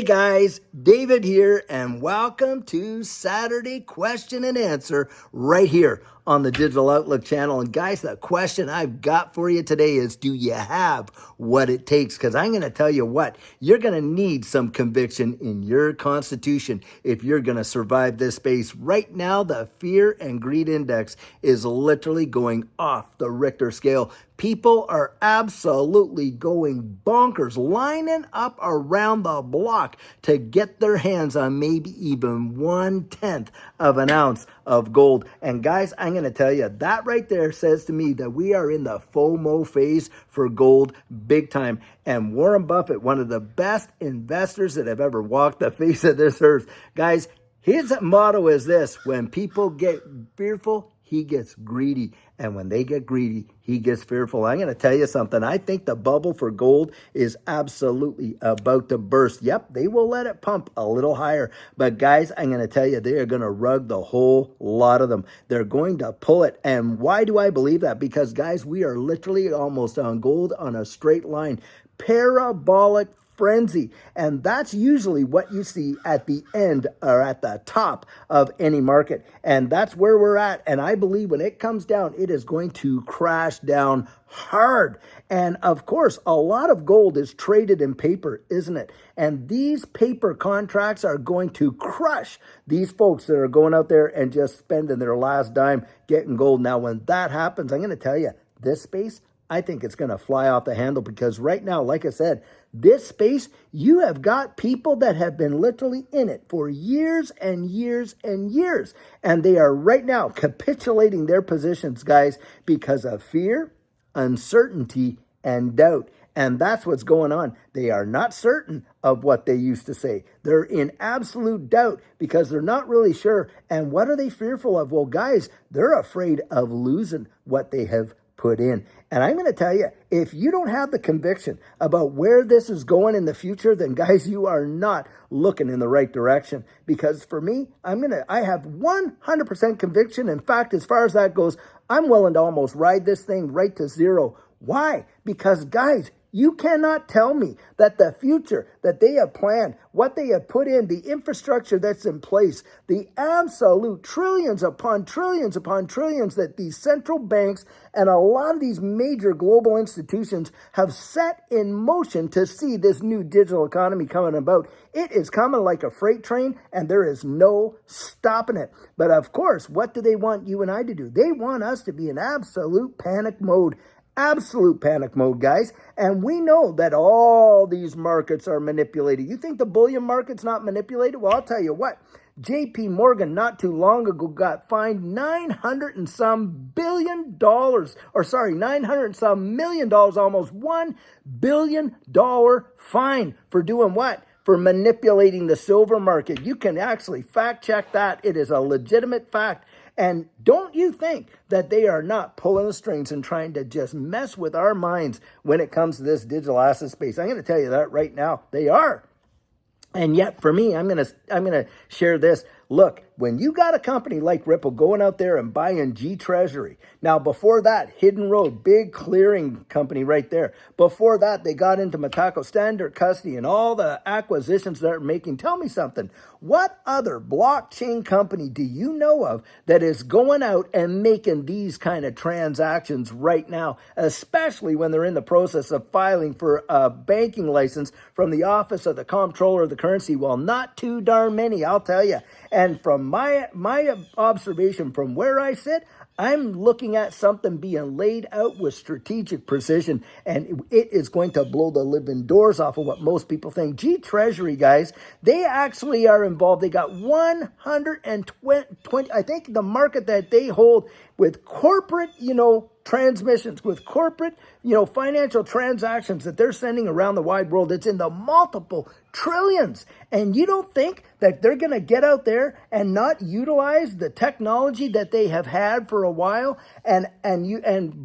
Hey guys, David here, and welcome to Saturday Question and Answer right here on the Digital Outlook channel. And guys, the question I've got for you today is, do you have what it takes? Because I'm going to tell you what, you're going to need some conviction in your constitution if you're going to survive this space. Right now, the fear and greed index is literally going off the Richter scale. People are absolutely going bonkers, lining up around the block to get their hands on maybe even 1/10 of an ounce of gold. And guys, I'm going to tell you, that right there says to me that we are in the FOMO phase for gold big time. And Warren Buffett, one of the best investors that have ever walked the face of this earth, guys, his motto is this: when people get fearful, he gets greedy. And when they get greedy, he gets fearful. I'm going to tell you something. I think the bubble for gold is absolutely about to burst. Yep, they will let it pump a little higher. But guys, I'm going to tell you, they are going to rug the whole lot of them. They're going to pull it. And why do I believe that? Because guys, we are literally almost on gold on a straight line. Parabolic frenzy. And that's usually what you see at the end or at the top of any market. And that's where we're at. And I believe when it comes down, it is going to crash down hard. And of course, a lot of gold is traded in paper, isn't it? And these paper contracts are going to crush these folks that are going out there and just spending their last dime getting gold. Now, when that happens, I'm going to tell you, this space, I think it's going to fly off the handle, because right now, like I said, this space, you have got people that have been literally in it for years and years and years. And they are right now capitulating their positions, guys, because of fear, uncertainty, and doubt. And that's what's going on. They are not certain of what they used to say. They're in absolute doubt because they're not really sure. And what are they fearful of? Well, guys, they're afraid of losing what they have put in. And I'm going to tell you, if you don't have the conviction about where this is going in the future, then guys, you are not looking in the right direction. Because for me, I have 100% conviction. In fact, as far as that goes, I'm willing to almost ride this thing right to zero. Why? Because guys, you cannot tell me that the future that they have planned, what they have put in, the infrastructure that's in place, the absolute trillions upon trillions upon trillions that these central banks and a lot of these major global institutions have set in motion to see this new digital economy coming about. It is coming like a freight train, and there is no stopping it. But of course, what do they want you and I to do? They want us to be in absolute panic mode. Absolute panic mode, guys. And we know that all these markets are manipulated. You think the bullion market's not manipulated? Well, I'll tell you what. JP Morgan not too long ago got fined $900 and some billion, $900 and some million, almost $1 billion fine for doing what? For manipulating the silver market. You can actually fact check that. It is a legitimate fact. And don't you think that they are not pulling the strings and trying to just mess with our minds when it comes to this digital asset space? I'm going to tell you that right now. They are. And yet, for me, I'm gonna share this. Look, when you got a company like Ripple going out there and buying G Treasury, now before that, Hidden Road, big clearing company right there. Before that, they got into Mataco Standard Custody and all the acquisitions they're making. Tell me something. What other blockchain company do you know of that is going out and making these kind of transactions right now, especially when they're in the process of filing for a banking license from the Office of the Comptroller of the Currency? Well, not too darn many, I'll tell you. And from my observation from where I sit, I'm looking at something being laid out with strategic precision, and it is going to blow the living doors off of what most people think. G Treasury, guys, they actually are involved. They got 120, I think the market that they hold with corporate, transmissions, with corporate, financial transactions that they're sending around the wide world. It's in the multiple trillions. And you don't think that they're going to get out there and not utilize the technology that they have had for a while and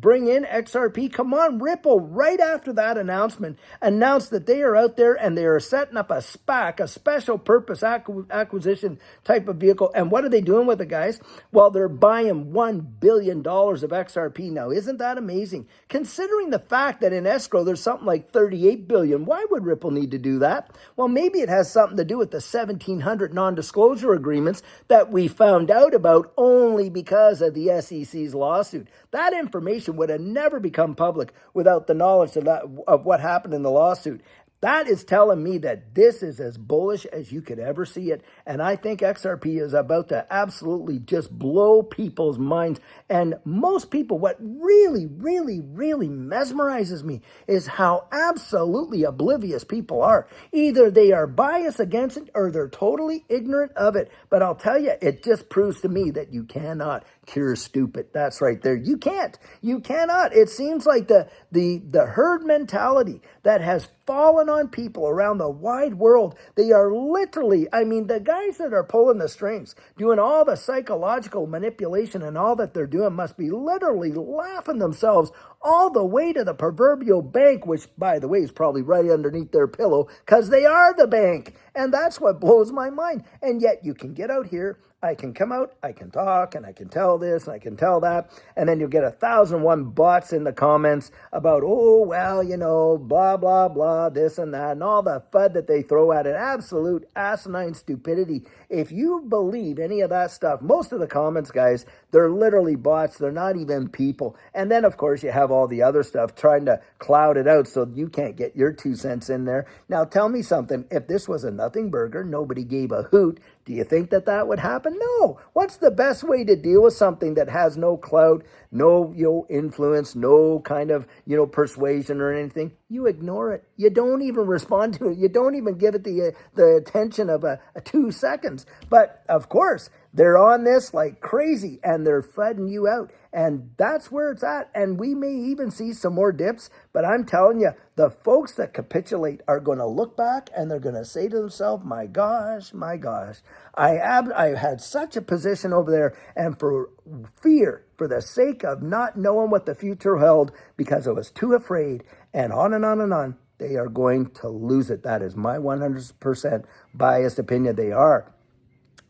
bring in XRP? Come on, Ripple, right after that announcement, announced that they are out there and they are setting up a SPAC, a special purpose acquisition type of vehicle. And what are they doing with it, guys? Well, they're buying $1 billion of XRP now. Isn't that amazing? Considering the fact that in escrow, there's something like 38 billion. Why would Ripple need to do that? Well, maybe it has something to do with the 1,700 non-disclosure agreements that we found out about only because of the SEC's lawsuit. That information would have never become public without the knowledge of what happened in the lawsuit. That is telling me that this is as bullish as you could ever see it. And I think XRP is about to absolutely just blow people's minds. And most people, what really, really, really mesmerizes me is how absolutely oblivious people are. Either they are biased against it or they're totally ignorant of it. But I'll tell you, it just proves to me that you cannot cure stupid. That's right there. You can't. You cannot. It seems like the herd mentality that has fallen on people around the wide world. They are literally, I mean, the guys that are pulling the strings, doing all the psychological manipulation and all that they're doing must be literally laughing themselves all the way to the proverbial bank, which, by the way, is probably right underneath their pillow, because they are the bank. And that's what blows my mind. And yet you can get out here, I can come out, I can talk, and I can tell this, and I can tell that, and then you'll get 1,001 bots in the comments about, oh, well, you know, blah, blah, blah, this and that, and all the FUD that they throw at it. Absolute asinine stupidity. If you believe any of that stuff, most of the comments, guys, they're literally bots. They're not even people. And then, of course, you have all the other stuff trying to cloud it out so you can't get your 2 cents in there. Now, tell me something. If this was a nothing burger, nobody gave a hoot, do you think that that would happen? No. What's the best way to deal with something that has no clout, no, influence, no kind of, persuasion or anything? You ignore it. You don't even respond to it. You don't even give it the attention of a 2 seconds. But of course, they're on this like crazy and they're flooding you out. And that's where it's at. And we may even see some more dips. But I'm telling you, the folks that capitulate are going to look back and they're going to say to themselves, my gosh, I had such a position over there. And for fear, for the sake of not knowing what the future held, because I was too afraid, and on and on and on, they are going to lose it. That is my 100% biased opinion. They are.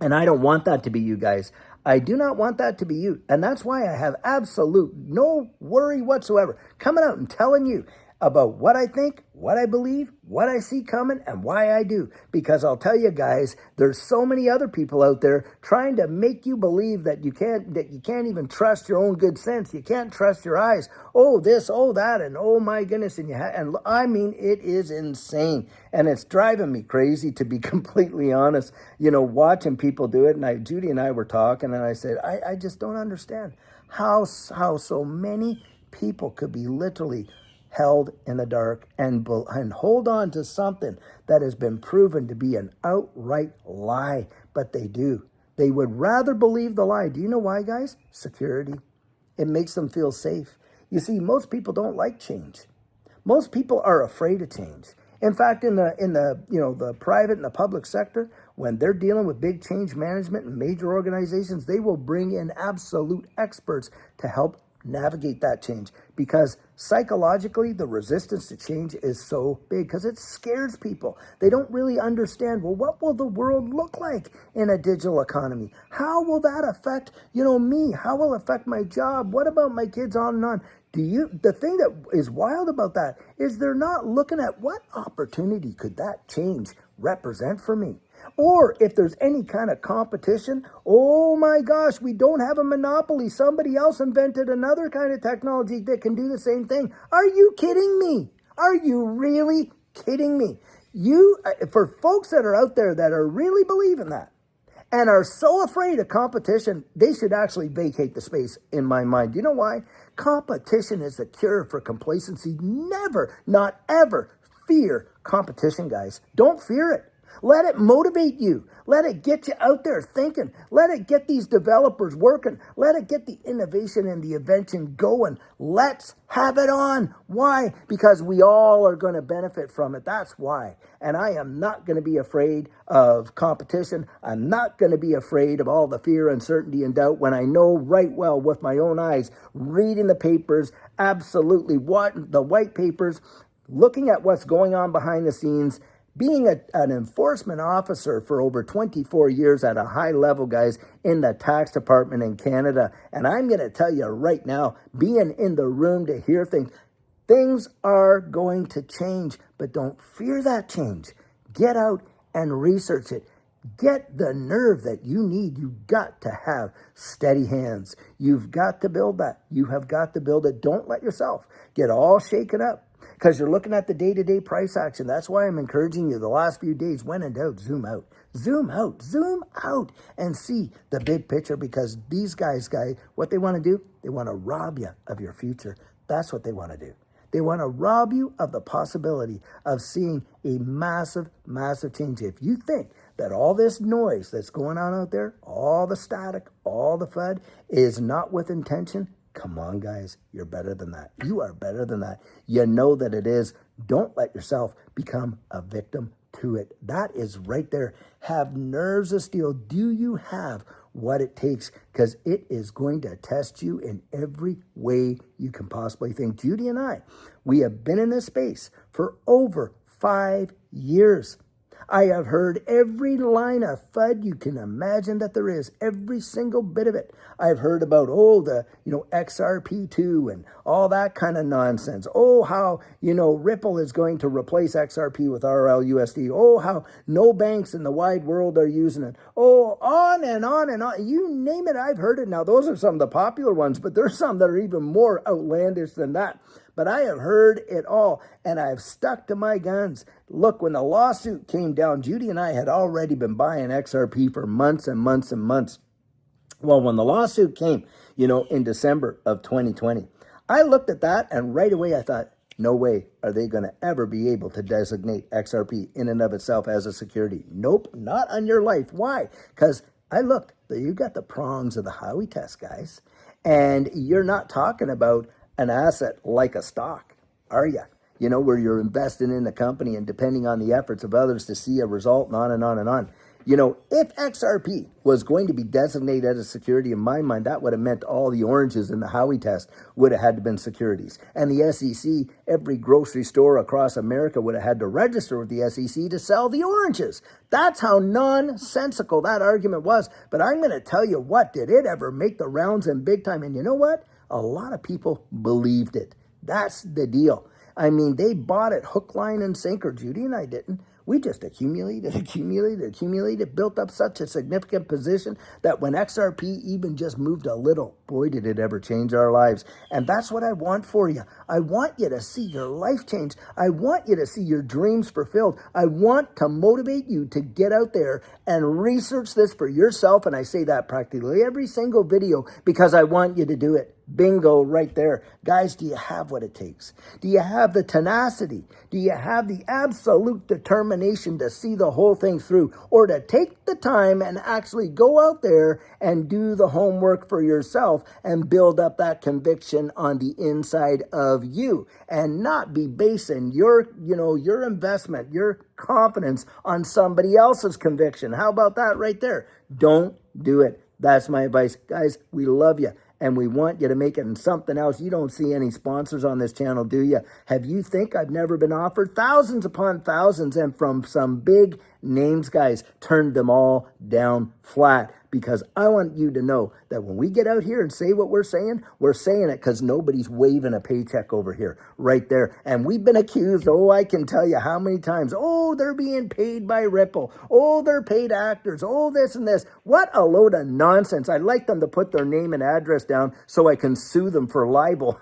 And I don't want that to be you guys. I do not want that to be you. And that's why I have absolute no worry whatsoever coming out and telling you about what I think, what I believe, what I see coming, and why I do. Because I'll tell you guys, there's so many other people out there trying to make you believe that you can't even trust your own good sense. You can't trust your eyes. Oh, this, oh, that, and oh my goodness. And I mean, it is insane. And it's driving me crazy, to be completely honest, watching people do it. And Judy and I were talking, and I said, I just don't understand how so many people could be literally held in the dark and hold on to something that has been proven to be an outright lie. But they do. They would rather believe the lie. Do you know why, guys? Security. It makes them feel safe. You see, most people don't like change. Most people are afraid of change. In fact, in the private and the public sector, when they're dealing with big change management and major organizations, they will bring in absolute experts to help navigate that change, because psychologically the resistance to change is so big because it scares people. They don't really understand, well, what will the world look like in a digital economy? How will that affect, me? How will it affect my job? What about my kids, on and on? The thing that is wild about that is they're not looking at what opportunity could that change represent for me. Or if there's any kind of competition, oh my gosh, we don't have a monopoly. Somebody else invented another kind of technology that can do the same thing. Are you kidding me? Are you really kidding me? For folks that are out there that are really believing that and are so afraid of competition, they should actually vacate the space, in my mind. You know why? Competition is the cure for complacency. Never, not ever fear competition, guys. Don't fear it. Let it motivate you. Let it get you out there thinking. Let it get these developers working. Let it get the innovation and the invention going. Let's have it on. Why? Because we all are going to benefit from it. That's why. And I am not going to be afraid of competition. I'm not going to be afraid of all the fear, uncertainty, and doubt when I know right well with my own eyes, reading the papers, absolutely the white papers, looking at what's going on behind the scenes, being an enforcement officer for over 24 years at a high level, guys, in the tax department in Canada. And I'm going to tell you right now, being in the room to hear things are going to change, but don't fear that change. Get out and research it. Get the nerve that you need. You've got to have steady hands. You've got to build that. You have got to build it. Don't let yourself get all shaken up because you're looking at the day-to-day price action. That's why I'm encouraging you the last few days, when in doubt, zoom out. Zoom out. Zoom out and see the big picture, because these guys, what they want to do, they want to rob you of your future. That's what they want to do. They want to rob you of the possibility of seeing a massive, massive change. If you think that all this noise that's going on out there, all the static, all the FUD is not with intention, come on, guys, you're better than that. You are better than that. You know that it is. Don't let yourself become a victim to it. That is right there. Have nerves of steel. Do you have what it takes? Because it is going to test you in every way you can possibly think. Judy and I, we have been in this space for over 5 years. I have heard every line of FUD you can imagine that there is, every single bit of it. I've heard about, the XRP2 and all that kind of nonsense. How, Ripple is going to replace XRP with RLUSD. How no banks in the wide world are using it. On and on and on. You name it, I've heard it. Now, those are some of the popular ones, but there's some that are even more outlandish than that. But I have heard it all, and I've stuck to my guns. Look, when the lawsuit came down, Judy and I had already been buying XRP for months and months and months. Well, when the lawsuit came, in December of 2020, I looked at that, and right away I thought, no way are they going to ever be able to designate XRP in and of itself as a security. Nope, not on your life. Why? Because I looked, you got the prongs of the Howey test, guys, and you're not talking about an asset like a stock, are you? Where you're investing in the company and depending on the efforts of others to see a result, and on and on and on. If XRP was going to be designated as a security, in my mind, that would have meant all the oranges in the Howey test would have had to been securities. And the SEC, every grocery store across America would have had to register with the SEC to sell the oranges. That's how nonsensical that argument was. But I'm going to tell you what, did it ever make the rounds in big time? And you know what? A lot of people believed it. That's the deal. I mean, they bought it hook, line, and sinker. Judy and I didn't. We just accumulated, built up such a significant position that when XRP even just moved a little, boy, did it ever change our lives. And that's what I want for you. I want you to see your life change. I want you to see your dreams fulfilled. I want to motivate you to get out there and research this for yourself. And I say that practically every single video because I want you to do it. Bingo, right there. Guys, do you have what it takes? Do you have the tenacity? Do you have the absolute determination to see the whole thing through, or to take the time and actually go out there and do the homework for yourself and build up that conviction on the inside of you, and not be basing your investment, your confidence on somebody else's conviction? How about that right there? Don't do it. That's my advice. Guys, we love you. And we want you to make it in something else. You don't see any sponsors on this channel, do you? Have you think I've never been offered thousands upon thousands, and from some big names, guys, turned them all down flat? Because I want you to know that when we get out here and say what we're saying it because nobody's waving a paycheck over here, right there. And we've been accused, I can tell you how many times, they're being paid by Ripple. They're paid actors. This and this. What a load of nonsense. I'd like them to put their name and address down so I can sue them for libel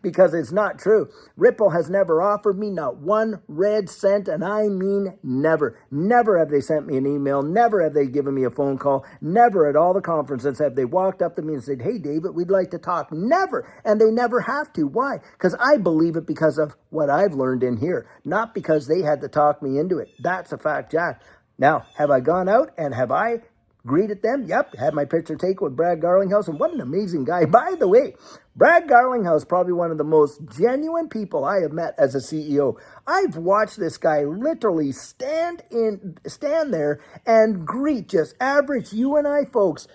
because it's not true. Ripple has never offered me not one red cent, and I mean never. Never have they sent me an email. Never have they given me a phone call. Never at all the conferences have they walked up to me and said, hey, David, we'd like to talk. Never. And they never have to. Why? Because I believe it because of what I've learned in here, not because they had to talk me into it. That's a fact, Jack. Now, have I gone out and have I greeted them? Yep. Had my picture taken with Brad Garlinghouse. And what an amazing guy. By the way, Brad Garlinghouse, probably one of the most genuine people I have met as a CEO. I've watched this guy literally stand there and greet just average you and I folks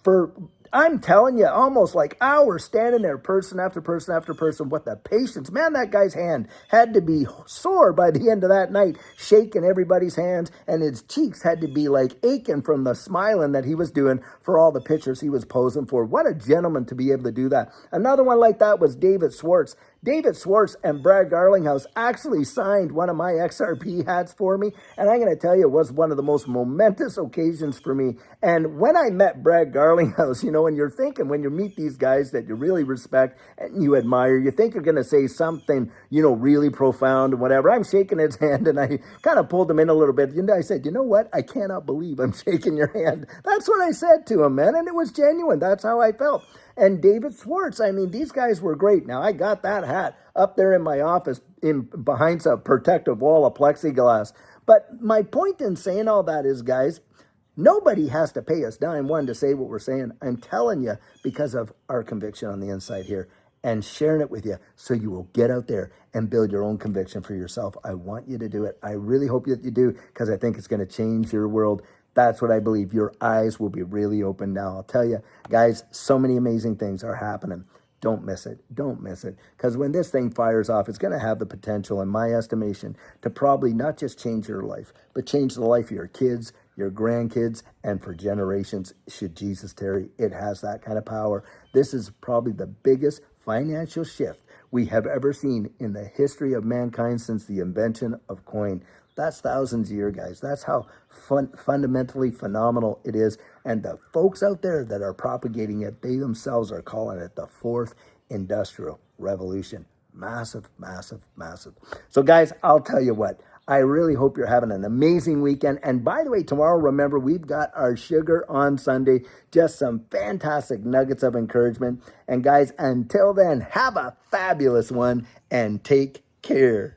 for, I'm telling you, almost like hours standing there, person after person after person. What the patience. Man, that guy's hand had to be sore by the end of that night, shaking everybody's hands, and his cheeks had to be like aching from the smiling that he was doing for all the pictures he was posing for. What a gentleman to be able to do that. Another one like that was David Schwartz. David Swartz and Brad Garlinghouse actually signed one of my XRP hats for me, and I'm going to tell you, it was one of the most momentous occasions for me. And when I met Brad Garlinghouse, and you're thinking, when you meet these guys that you really respect and you admire, you think you're going to say something, really profound and whatever. I'm shaking his hand, and I kind of pulled him in a little bit. I said, you know what? I cannot believe I'm shaking your hand. That's what I said to him, man, and it was genuine. That's how I felt. And David Swartz, these guys were great. Now, I got that hat up there in my office behind a protective wall of plexiglass. But my point in saying all that is, guys, nobody has to pay us dime one to say what we're saying. I'm telling you, because of our conviction on the inside here and sharing it with you, so you will get out there and build your own conviction for yourself. I want you to do it. I really hope that you do, because I think it's going to change your world. That's what I believe. Your eyes will be really open now. I'll tell you, guys, so many amazing things are happening. Don't miss it. Don't miss it. Because when this thing fires off, it's going to have the potential, in my estimation, to probably not just change your life, but change the life of your kids, your grandkids, and for generations, should Jesus tarry. It has that kind of power. This is probably the biggest financial shift we have ever seen in the history of mankind since the invention of coin. That's thousands of years, guys. That's how fundamentally phenomenal it is. And the folks out there that are propagating it, they themselves are calling it the fourth industrial revolution. Massive, massive, massive. So, guys, I'll tell you what. I really hope you're having an amazing weekend. And by the way, tomorrow, remember, we've got our Sugar on Sunday. Just some fantastic nuggets of encouragement. And guys, until then, have a fabulous one and take care.